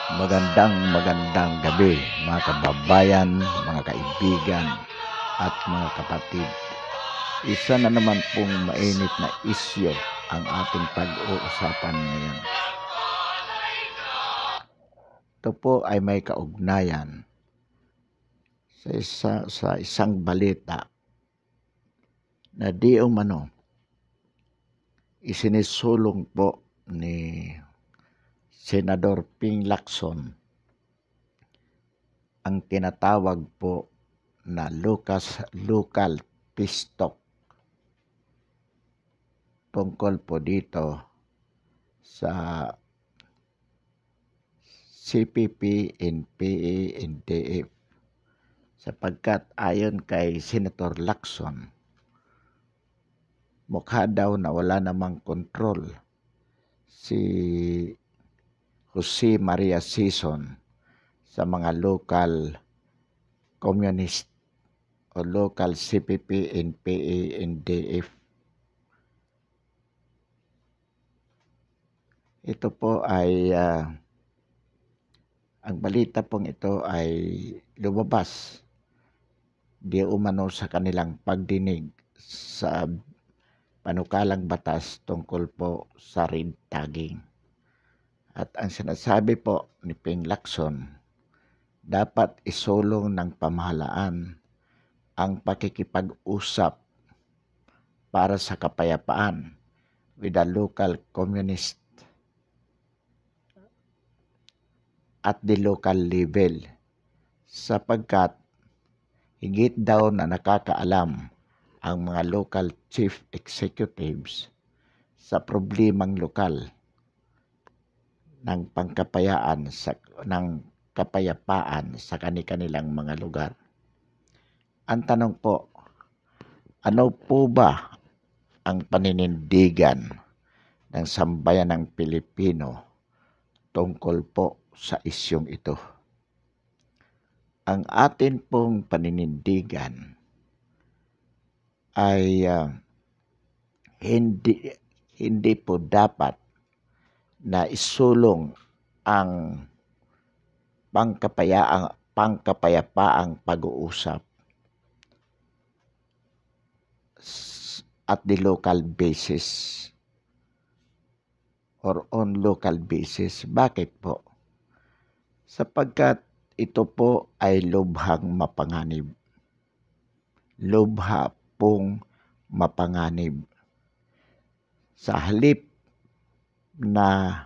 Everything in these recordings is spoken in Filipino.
Magandang gabi mga kababayan, mga kaibigan at mga kapatid. Isa na naman pong mainit na isyu ang ating pag-uusapan ngayon. Ito po ay may kaugnayan sa isang balita na di umano isinisulong po ni Senador Ping Lacson ang tinatawag po na local peace talk. Tungkol po dito sa CPP, NPA, NDF sapagkat ayon kay Senator Lacson, mukha daw na wala namang kontrol si Jose Maria Sison sa mga local communist o local CPP, NPA, NDF. Ito po ay ang balita pong ito ay lumabas di umano sa kanilang pagdinig sa panukalang batas tungkol po sa red tagging. At ang sinasabi po ni Ping Lacson, dapat isulong ng pamahalaan ang pakikipag-usap para sa kapayapaan with the local communist at the local level sapagkat higit daw na nakakaalam ang mga local chief executives sa problemang lokal ng kapayapaan sa kanilang mga lugar. Ang tanong po, ano po ba ang paninindigan ng sambayanang Pilipino tungkol po sa isyong ito? Ang atin pong paninindigan ay hindi po dapat na isulong ang pangkapayapaang pag-uusap at the local basis or on local basis. Bakit po? Sapagkat ito po ay lubhang mapanganib. Lubha pong mapanganib. Sa halip na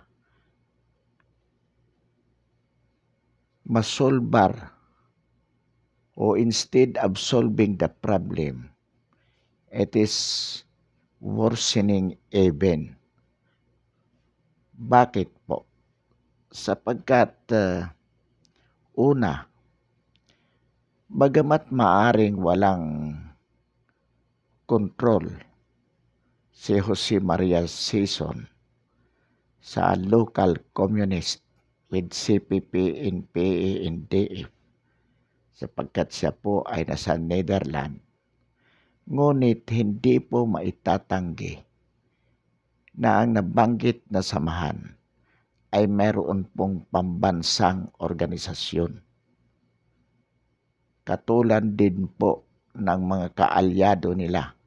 masolbar o instead of solving the problem, it is worsening even. Bakit po? Sapagkat una, bagamat maaring walang kontrol si Jose Maria Sison sa local communist with CPP, NPA, NDF sapagkat siya po ay nasa Netherlands. Ngunit hindi po maitatanggi na ang nabanggit na samahan ay mayroon pong pambansang organisasyon. Katulad din po ng mga kaalyado nila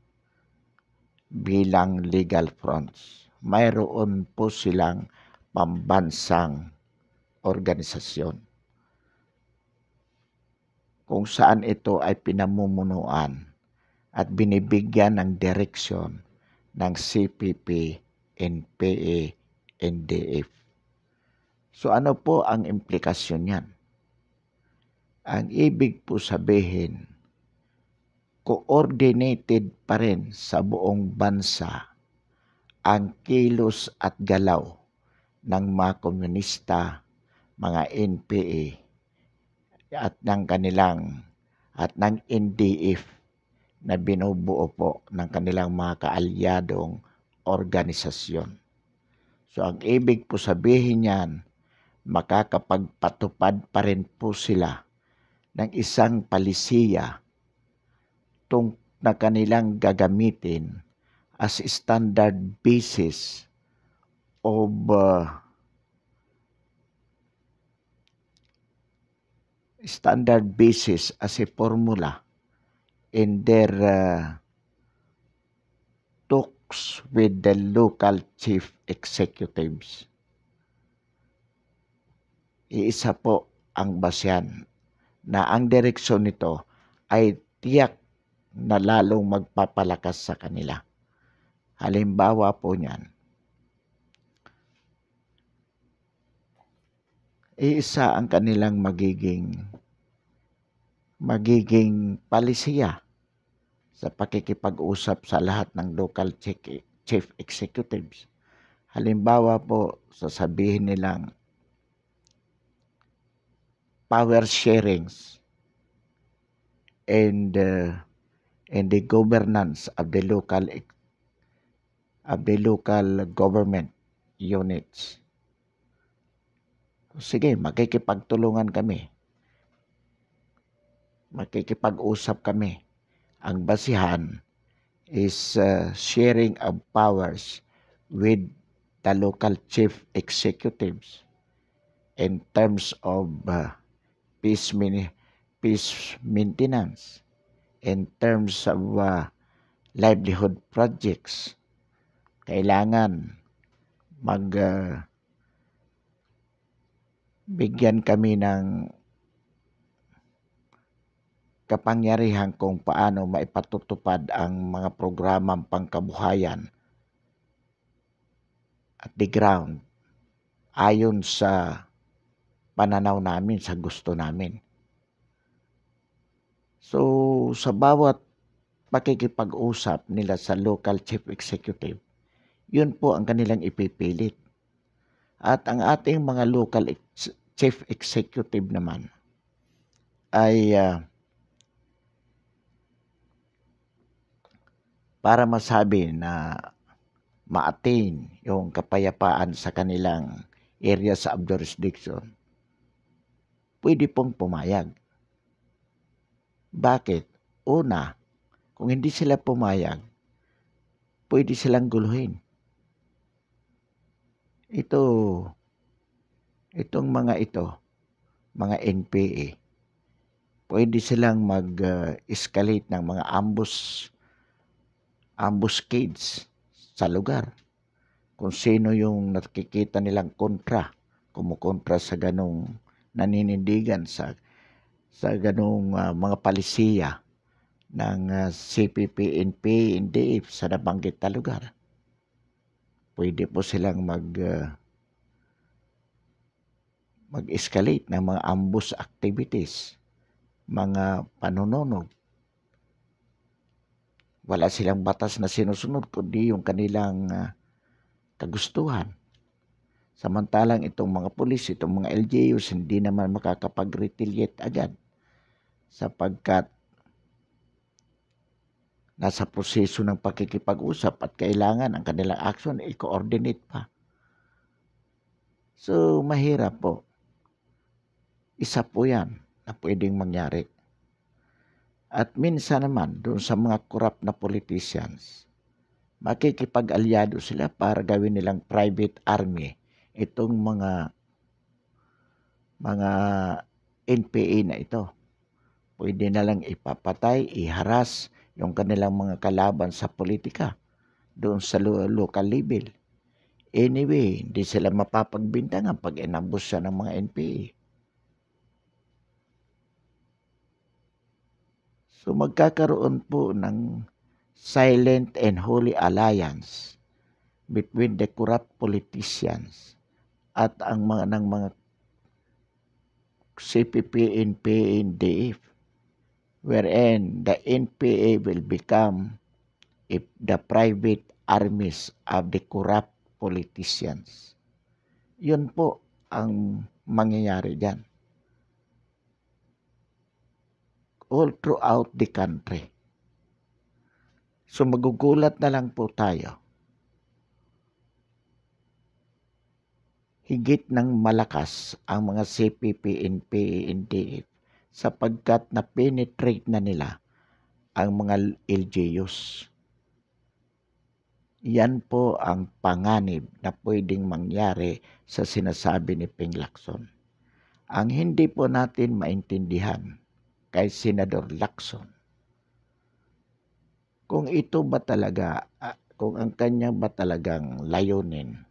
bilang legal fronts. Mayroon po silang pambansang organisasyon kung saan ito ay pinamumunuan at binibigyan ng direksyon ng CPP, NPA, NDF. So ano po ang implikasyon niyan? Ang ibig po sabihin, coordinated pa rin sa buong bansa ang kilos at galaw ng mga komunista, mga NPA at ng NDF na binubuo po ng kanilang mga kaalyadong organisasyon. So ang ibig po sabihin niyan, makakapagpatupad pa rin po sila ng isang palisiya na kanilang gagamitin as standard basis of standard basis as a formula in their talks with the local chief executives. Iisa po ang basyan na ang direksyon nito ay tiyak na lalong magpapalakas sa kanila. Halimbawa po niyan, iisa ang kanilang magiging palisiya sa pakikipag-usap sa lahat ng local chief executives. Halimbawa po, sasabihin nilang power sharings and the governance of the local government units. Sige, makikipagtulungan kami. Makikipag-usap kami. Ang basihan is sharing of powers with the local chief executives in terms of peace maintenance, in terms of livelihood projects. Kailangan bigyan kami ng kapangyarihan kung paano maipatutupad ang mga programang pangkabuhayan at the ground ayon sa pananaw namin, sa gusto namin. So, sa bawat pakikipag-usap nila sa local chief executive, yun po ang kanilang ipipilit. At ang ating mga local chief executive naman ay para masabi na ma-attain yung kapayapaan sa kanilang areas of jurisdiction, pwede pong pumayag. Bakit? Una, kung hindi sila pumayag, pwede silang guluhin. Itong mga NPA, pwede silang mag-escalate ng mga ambuscades sa lugar. Kung sino yung nakikita nilang kumukontra sa ganong naninindigan sa ganong mga palisiya ng CPP, NPA, NDF sa nabanggit na lugar. Pwede po silang mag-escalate ng mga ambush activities, mga panununog. Wala silang batas na sinusunod kundi yung kanilang kagustuhan. Samantalang itong mga pulis, itong mga LGUs, hindi naman makakapag-retaliate agad sapagkat nasa proseso ng pakikipag-usap at kailangan ang kanilang action i-coordinate pa. So, mahirap po. Isa po yan na pwedeng mangyari. At minsan naman, doon sa mga corrupt na politicians, makikipag-alyado sila para gawin nilang private army itong mga NPA na ito. Pwede na lang ipapatay, iharas yung kanilang mga kalaban sa politika doon sa local level. Anyway, hindi sila mapapagbintangan pag inambus siya ng mga NPA. So magkakaroon po ng silent and holy alliance between the corrupt politicians at ang mga CPP, NPA, NDF, wherein the NPA will become the private armies of the corrupt politicians. Yun po ang mangyayari dyan. All throughout the country. So magugulat na lang po tayo. Higit ng malakas ang mga CPP, NPA, NDF sapagkat na-penetrate na nila ang mga LGUs. Yan po ang panganib na pwedeng mangyari sa sinasabi ni Ping Lacson. Ang hindi po natin maintindihan kay Senador Lacson, kung ito ba talaga, kung ang kanya ba talagang layunin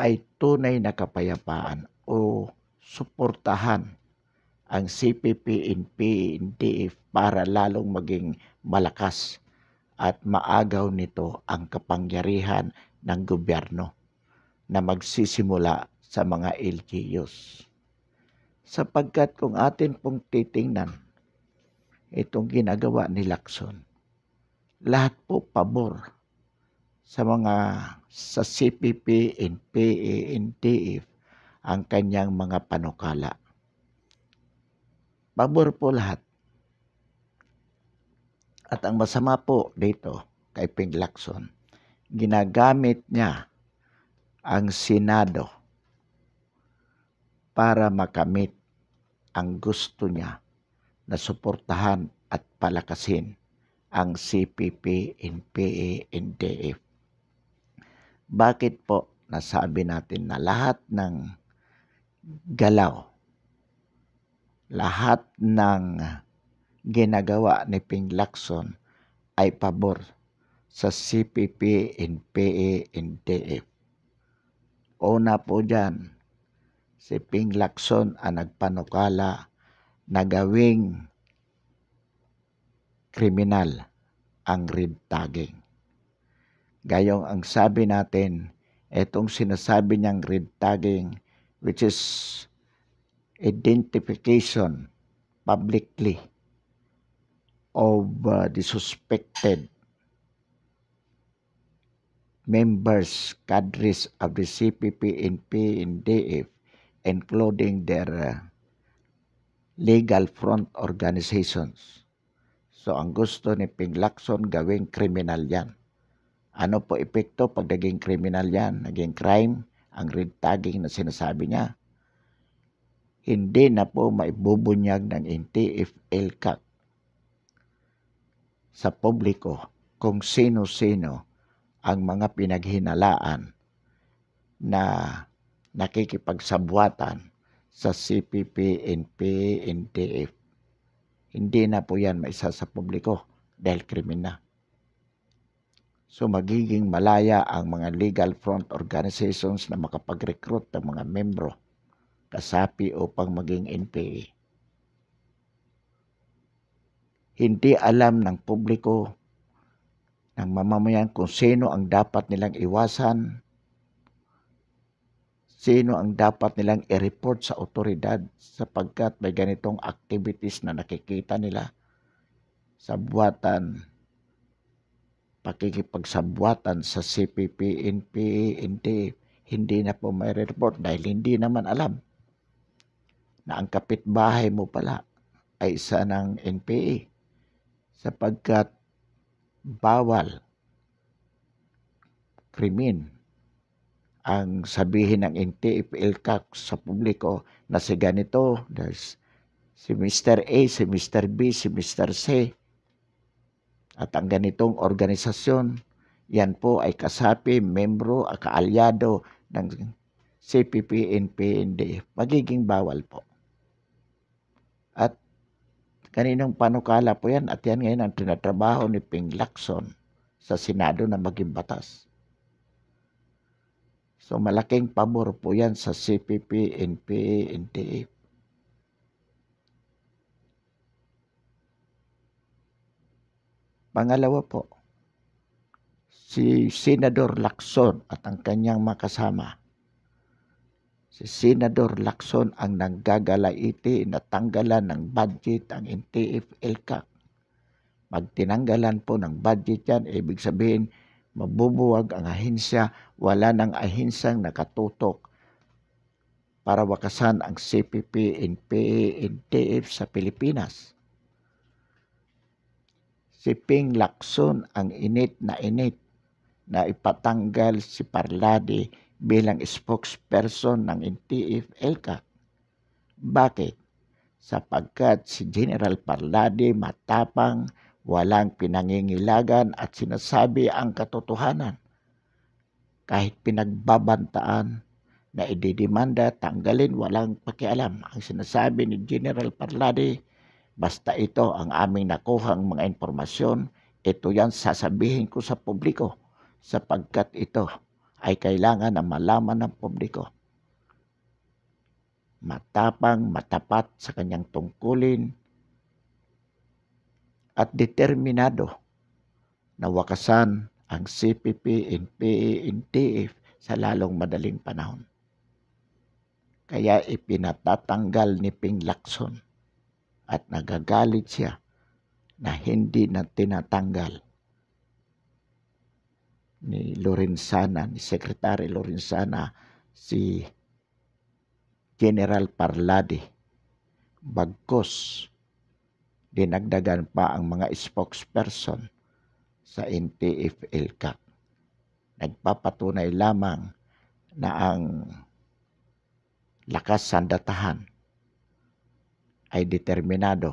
ay tunay na kapayapaan o suportahan ang CPP, NP, NDF para lalong maging malakas at maagaw nito ang kapangyarihan ng gobyerno na magsisimula sa mga LGUs. Sapagkat kung atin pong titingnan itong ginagawa ni Lacson, lahat po pabor sa CPP, NPA, NDF ang kanyang mga panukala. Pabor po lahat. At ang masama po dito kay Ping Lacson, ginagamit niya ang Senado para makamit ang gusto niya na suportahan at palakasin ang CPP, NPA, NDF. Bakit po nasabi natin na lahat ng galaw, lahat ng ginagawa ni Ping Lacson ay pabor sa CPP, NPA, NDF? Una po dyan, si Ping Lacson ang nagpanukala na gawing kriminal ang red tagging. Gayong ang sabi natin, itong sinasabi niyang red tagging, which is identification publicly of the suspected members, cadres of the CPP, NP, NDF, including their legal front organizations. So ang gusto ni Ping Lacson gawing kriminal yan. Ano po epekto pag naging kriminal yan, naging crime, ang red tagging na sinasabi niya? Hindi na po maibubunyag ng NTF-ELCAC sa publiko kung sino-sino ang mga pinaghinalaan na nakikipagsabwatan sa CPP, NP, NTF. Hindi na po yan maisa sa publiko dahil krimen na. So magiging malaya ang mga legal front organizations na makapag-recruit ng mga membro, kasapi upang maging NPA. Hindi alam ng publiko, ng mamamayan kung sino ang dapat nilang iwasan, sino ang dapat nilang i-report sa otoridad sapagkat may ganitong activities na nakikita nila, sabwatan, pakikipagsabwatan sa CPP, NPA, NDF, hindi na po may report dahil hindi naman alam na ang kapitbahay mo pala ay isa ng NPA sapagkat bawal krimen ang sabihin ng NTF-ELCAC sa publiko na si ganito, si Mr. A, si Mr. B, si Mr. C, at ang ganitong organisasyon, yan po ay kasapi, membro, kaalyado ng CPP, NP, NDF. Magiging bawal po. At kaninong panukala po yan, at yan ngayon ang tinatrabaho ni Ping Lacson sa Senado na maging batas. So malaking pabor po yan sa CPP, NPA, NDF. Pangalawa po, si Senador Lacson at ang kanyang makasama. Si Senador Lacson ang nanggagalaiti na tanggalan ng budget ang NTF-ELCAC. Magtinanggalan po ng budget yan, ibig sabihin mabubuwag ang ahensya, wala ng ahensyang nakatutok para wakasan ang CPP, NPA, NTF sa Pilipinas. Si Ping Lacson ang init na ipatanggal si Parlade bilang spokesperson ng NTF-ELCAC. Bakit? Sapagkat si General Parlade matapang, walang pinangingilagan at sinasabi ang katotohanan. Kahit pinagbabantaan na ididimanda, tanggalin, walang pakialam. Ang sinasabi ni General Parlade, basta ito ang aming nakuhang mga informasyon, ito yan sasabihin ko sa publiko sapagkat ito ay kailangan na malaman ng publiko. Matapang, matapat sa kanyang tungkulin at determinado na wakasan ang CPP, NPA, NTF sa lalong madaling panahon. Kaya ipinatatanggal ni Ping Lacson at nagagalit siya na hindi na tinatanggal ni Lorenzana, ni Secretary Lorenzana, si General Parlade. Bagkus, dinagdagan pa ang mga spokesperson sa NTF-ELCAC. Nagpapatunay lamang na ang lakas sandatahan ay determinado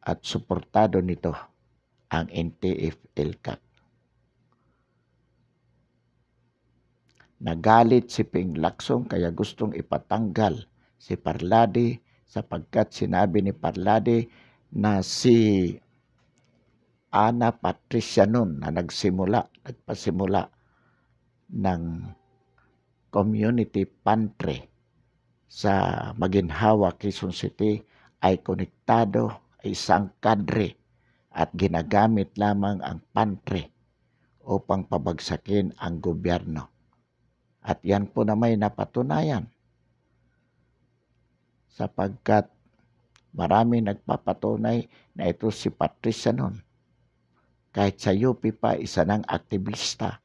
at suportado nito ang NTF-ELCAC. Nagalit si Ping Lacson kaya gustong ipatanggal si Parlade sapagkat sinabi ni Parlade na si Ana Patricia nun na nagpasimula ng community pantry sa Maginhawa, Quezon City ay konektado ay isang kadre at ginagamit lamang ang pantry upang pabagsakin ang gobyerno. At yan po na may napatunayan sapagkat marami nagpapatunay na ito si Patricia nun. Kahit sa UP pa, isa ng aktivista.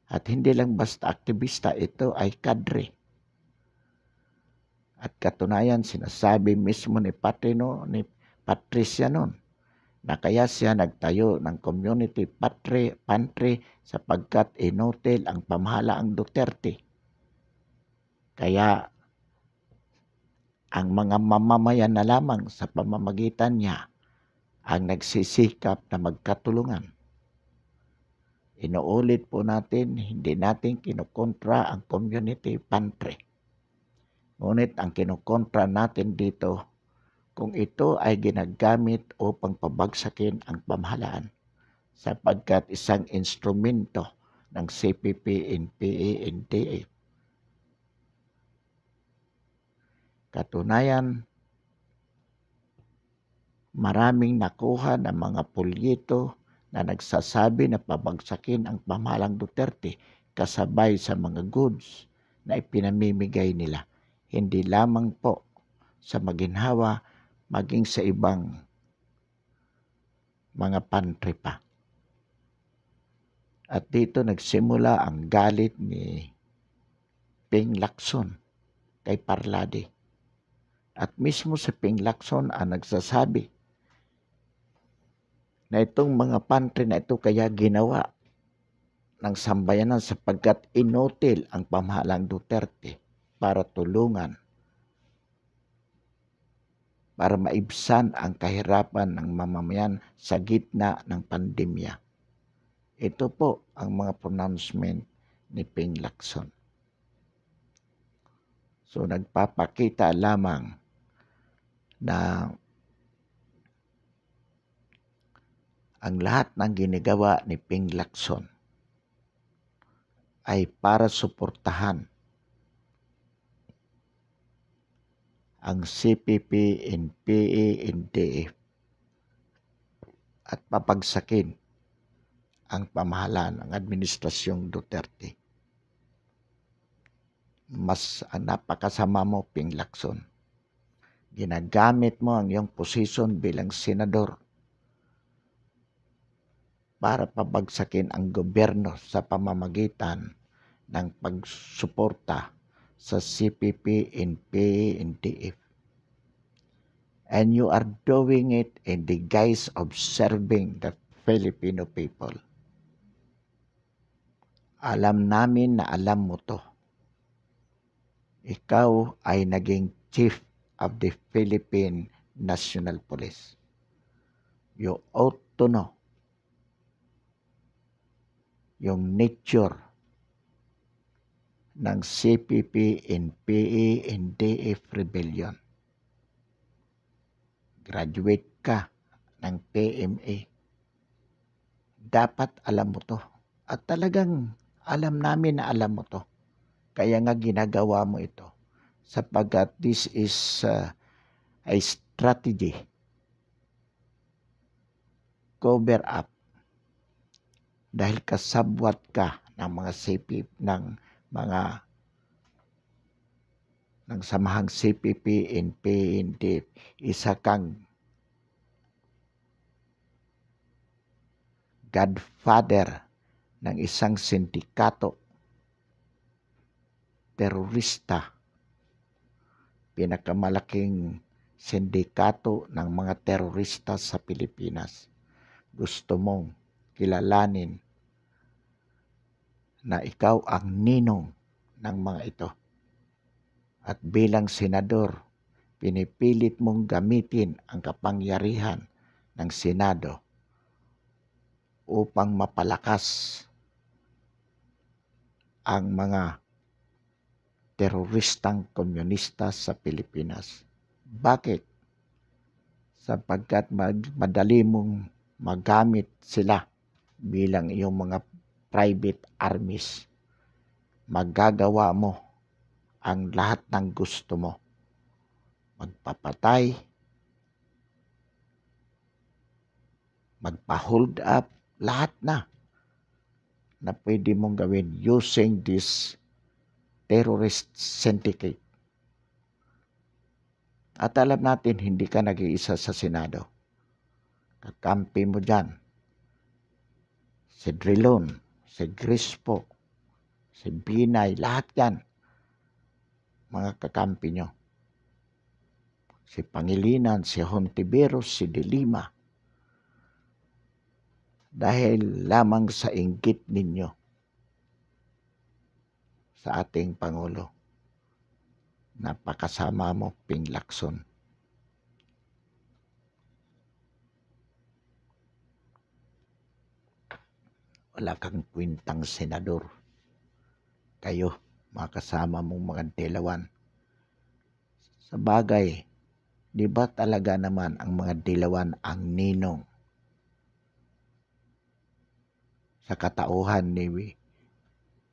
At hindi lang basta aktivista, ito ay kadre. At katunayan, sinasabi mismo ni Patricia nun na kaya siya nagtayo ng community pantry sapagkat inutil ang pamahalaang Duterte. Kaya ang mga mamamayan na lamang sa pamamagitan niya ang nagsisikap na magkatulungan. Inuulit po natin, hindi natin kinukontra ang community pantry. Ngunit ang kinukontra natin dito, kung ito ay ginagamit upang pabagsakin ang pamahalaan sapagkat isang instrumento ng CPP, NPA, NTF. Katunayan, maraming nakuha ng mga pulyito na nagsasabi na pabagsakin ang pamahalang Duterte kasabay sa mga goods na ipinamimigay nila. Hindi lamang po sa Maginhawa, maging sa ibang mga pantry pa. At dito nagsimula ang galit ni Ping Lacson kay Parlade. At mismo si Ping Lacson ang nagsasabi na itong mga pantry na ito kaya ginawa ng sambayanan sapagkat inutil ang pamahalang Duterte para tulungan, para maibsan ang kahirapan ng mamamayan sa gitna ng pandemya. Ito po ang mga pronouncement ni Ping Lacson. So nagpapakita lamang na ang lahat ng ginagawa ni Ping Lacson ay para suportahan ang CPP, NPA, NTF at papagsakin ang pamahalaan ng Administrasyong Duterte. Mas napakasama mo, Ping Lacson. Ginagamit mo ang iyong posisyon bilang senador para pabagsakin ang gobyerno sa pamamagitan ng pagsuporta sa CPP, NPA, NTF. And you are doing it in the guise of serving the Filipino people. Alam namin na alam mo to. Ikaw ay naging Chief of the Philippine National Police. You ought to know yung nature ng CPP, NPA, NDF Rebellion. Graduate ka ng PMA. Dapat alam mo to. At talagang alam namin na alam mo to. Kaya nga ginagawa mo ito. Sapagkat this is a strategy. Cover up. Dahil kasabwat ka ng mga CPP, ng samahang CPP, NPA, NDF. Isa kang godfather ng isang sindikato, terorista, pinakamalaking sindikato ng mga terorista sa Pilipinas. Gusto mong kilalanin na ikaw ang ninong ng mga ito. At bilang senador, pinipilit mong gamitin ang kapangyarihan ng Senado upang mapalakas ang mga teroristang komunista sa Pilipinas. Bakit? Sapagkat madali mong magamit sila bilang iyong mga private armies. Magagawa mo ang lahat ng gusto mo. Magpapatay, magpa-hold up, lahat na pwede mong gawin using this terrorist syndicate. At alam natin, hindi ka nag-iisa sa Senado. Kakampi mo dyan si Drilon, si Grispo, si Binay, lahat yan. Mga kakampi nyo. Si Pangilinan, si Hontiveros, si De Lima. Dahil lamang sa inggit ninyo sa ating Pangulo. Napakasama mo, Ping Lacson. Wala kang kwintang senador. Kayo, mga kasama mong mga dilawan. Sa bagay, di ba talaga naman ang mga dilawan ang ninong sa katauhan ni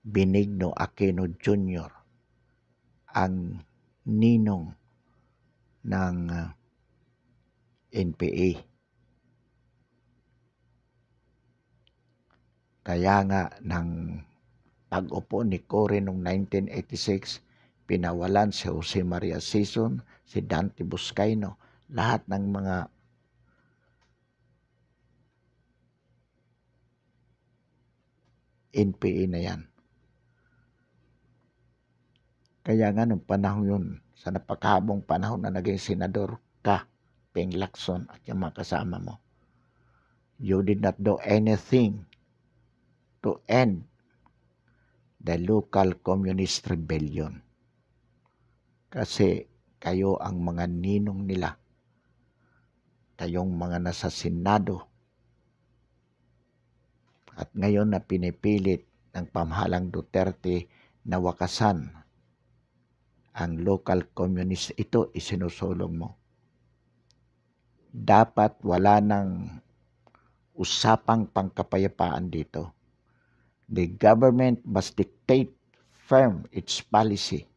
Benigno Aquino Jr., ang ninong ng NPA. Kaya nga ng pag-upo ni Cory noong 1986, pinawalan si Jose Maria Sison, si Dante Buscaino, lahat ng mga NPA na yan. Kaya nga nung panahon yun, sa napakahabang panahon na naging senador ka, Ping Lacson at yung mga kasama mo, you did not do anything to end the local communist rebellion. Kasi kayo ang mga ninong nila. Kayong mga nasa Senado. At ngayon na pinipilit ng pamahalang Duterte na wakasan ang local communist, ito isinusulong mo. Dapat wala nang usapang pangkapayapaan dito. The government must dictate firm its policy.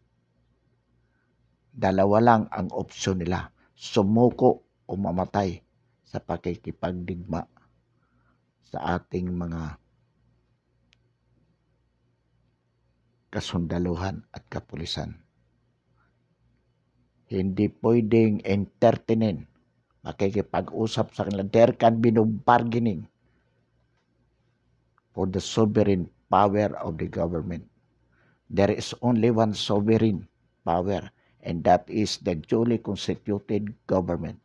Dalawa lang ang opsyon nila, sumuko o mamatay sa pakikipagdigma sa ating mga kasundaluhan at kapulisan. Hindi pwedeng entertainin, makikipag-usap sa kanila. There can be no bargaining for the sovereign power of the government. There is only one sovereign power, and that is the duly constituted government.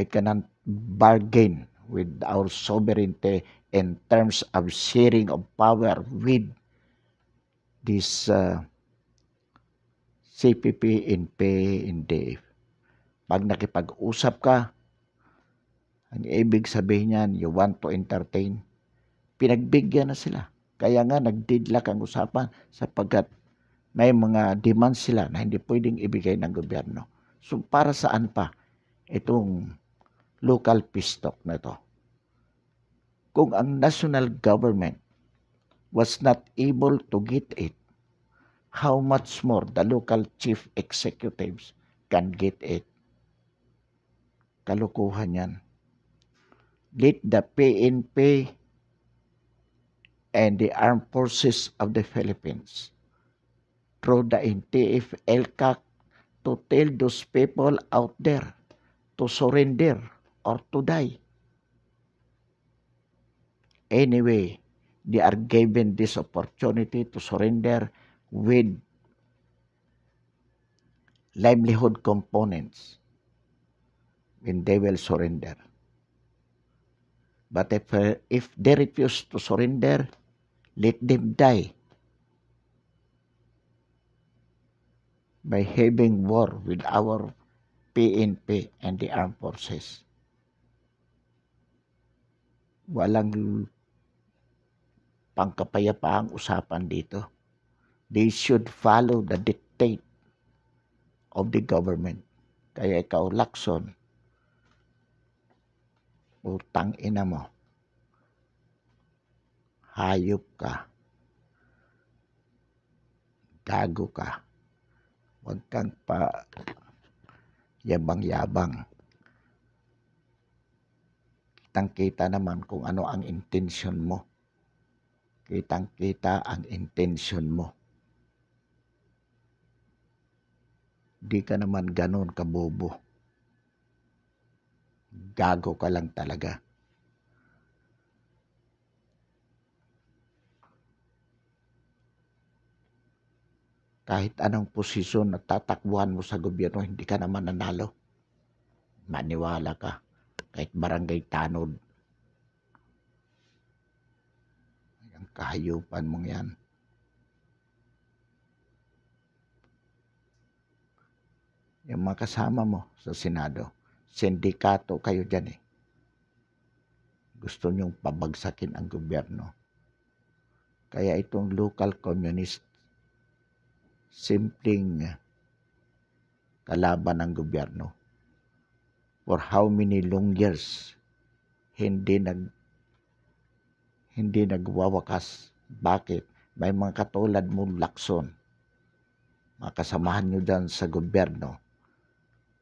I cannot bargain with our sovereignty in terms of sharing of power with this CPP, NPA, NDF. Pag nakipag-usap ka, ang ibig sabihin niyan, you want to entertain, pinagbigyan na sila. Kaya nga nagdidlak ang usapan sapagkat may mga demand sila na hindi pwedeng ibigay ng gobyerno. So para saan pa itong local peace talk na ito? Kung ang national government was not able to get it, how much more the local chief executives can get it? Kalukuhan yan. Let the PNP and the Armed Forces of the Philippines through the NTF, LCAC, to tell those people out there to surrender or to die. Anyway, they are given this opportunity to surrender with livelihood components when they will surrender. But if they refuse to surrender, let them die by having war with our PNP and the armed forces. Walang pangkapayapaang usapan dito. They should follow the dictate of the government. Kaya ikaw, Lacson, utang ina mo, hayop ka, gago ka, huwag kang pa yabang-yabang. Kitang-kita naman kung ano ang intention mo. Kitang-kita ang intention mo. Di ka naman ganun kabobo. Gago ka lang talaga. Kahit anong posisyon na tatakbuhan mo sa gobyerno, hindi ka naman nanalo. Maniwala ka. Kahit barangay tanod. Ang kahayupan mong yan. Yung mga kasama mo sa Senado, sindikato kayo dyan eh. Gusto nyong pabagsakin ang gobyerno. Kaya itong local communist, simpleng kalaban ng gobyerno. For how many long years, hindi nagwawakas. Bakit? May mga katulad mong Lacson, mga kasamahan nyo dyan sa gobyerno,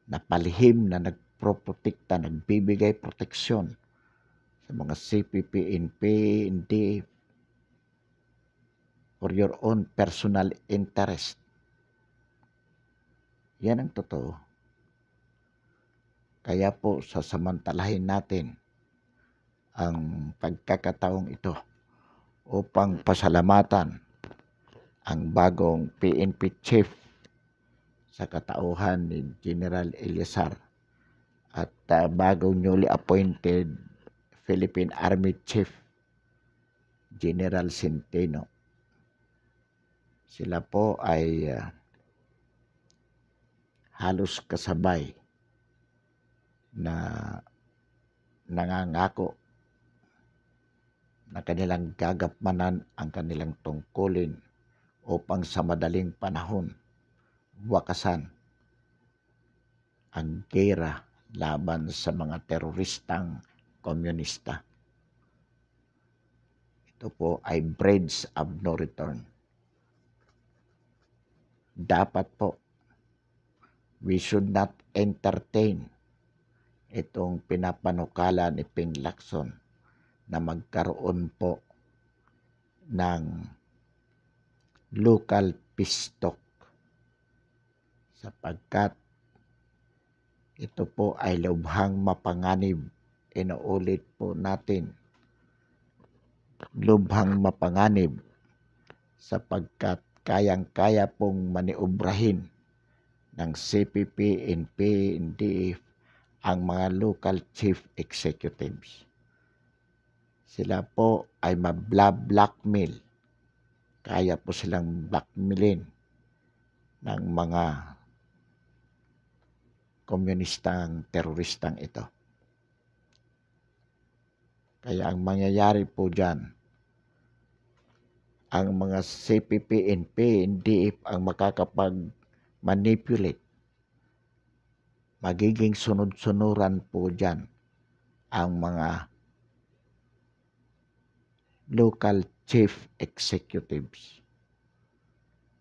na palihim na nagproprotekta, nagbibigay proteksyon sa mga CPP, NP, hindi for your own personal interest. Yan ang totoo. Kaya po sasamantalahin natin ang pagkakataong ito upang pasalamatan ang bagong PNP chief sa katauhan ni General Eliazar at bagong newly appointed Philippine Army Chief General Centeno. Sila po ay halos kasabay na nangangako na kanilang gagapmanan ang kanilang tungkulin upang sa madaling panahon wakasan ang gera laban sa mga teroristang komunista. Ito po ay bridge of no return. Dapat po, we should not entertain itong pinapanukala ni Ping Lacson na magkaroon po ng local peace talk sapagkat ito po ay lubhang mapanganib. Inuulit po natin, lubhang mapanganib sapagkat kayang-kaya pong maniobrahin ng CPP, NP, NDF ang mga local chief executives. Sila po ay mabla-blackmail. Kaya po silang blackmailin ng mga komunistang teroristang ito. Kaya ang mangyayari po dyan, ang mga CPP, NP, NDF ang makakapag-manipulate. Magiging sunod-sunuran po dyan ang mga local chief executives.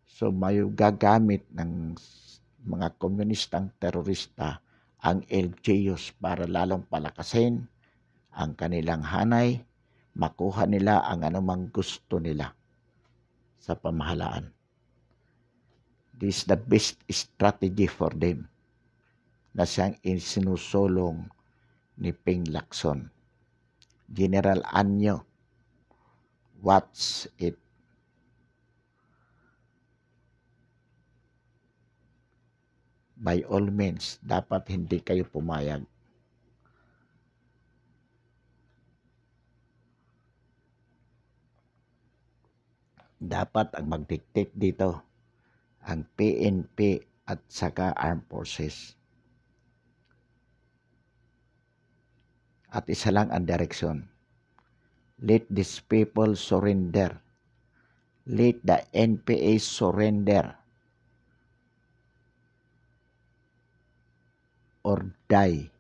So may gagamit ng mga komunistang terorista ang LGUs para lalong palakasin ang kanilang hanay, makuha nila ang anumang gusto nila sa pamahalaan. This is the best strategy for them na siyang isinusulong ni Ping Lacson. General Anyo, watch it. By all means, dapat hindi kayo pumayag. Dapat ang magdiktik dito ang PNP at saka Armed Forces. At isa lang ang direksyon. Let these people surrender. Let the NPA surrender or die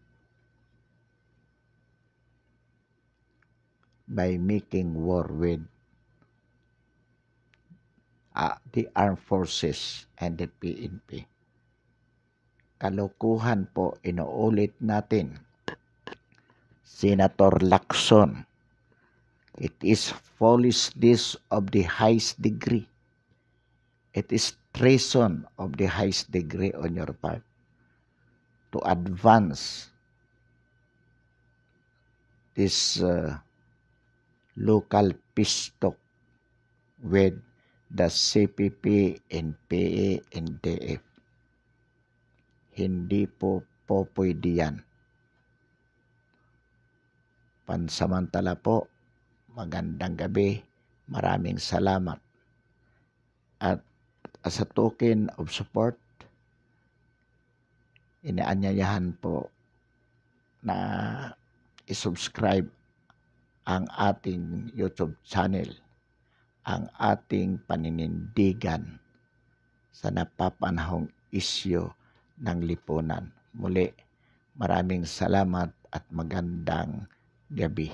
by making war with the armed forces and the PNP. Kalukuhan po, inuulit natin. Senator Lacson, it is foolishness of the highest degree. It is treason of the highest degree on your part to advance this local peace talk with the CPP, NPA, NDF. Hindi po pwede yan. Pansamantala po, magandang gabi, maraming salamat. At as a token of support, inaanyayahan po na isubscribe ang ating YouTube channel, ang ating paninindigan sa napapanahong isyu ng lipunan. Muli, maraming salamat at magandang gabi.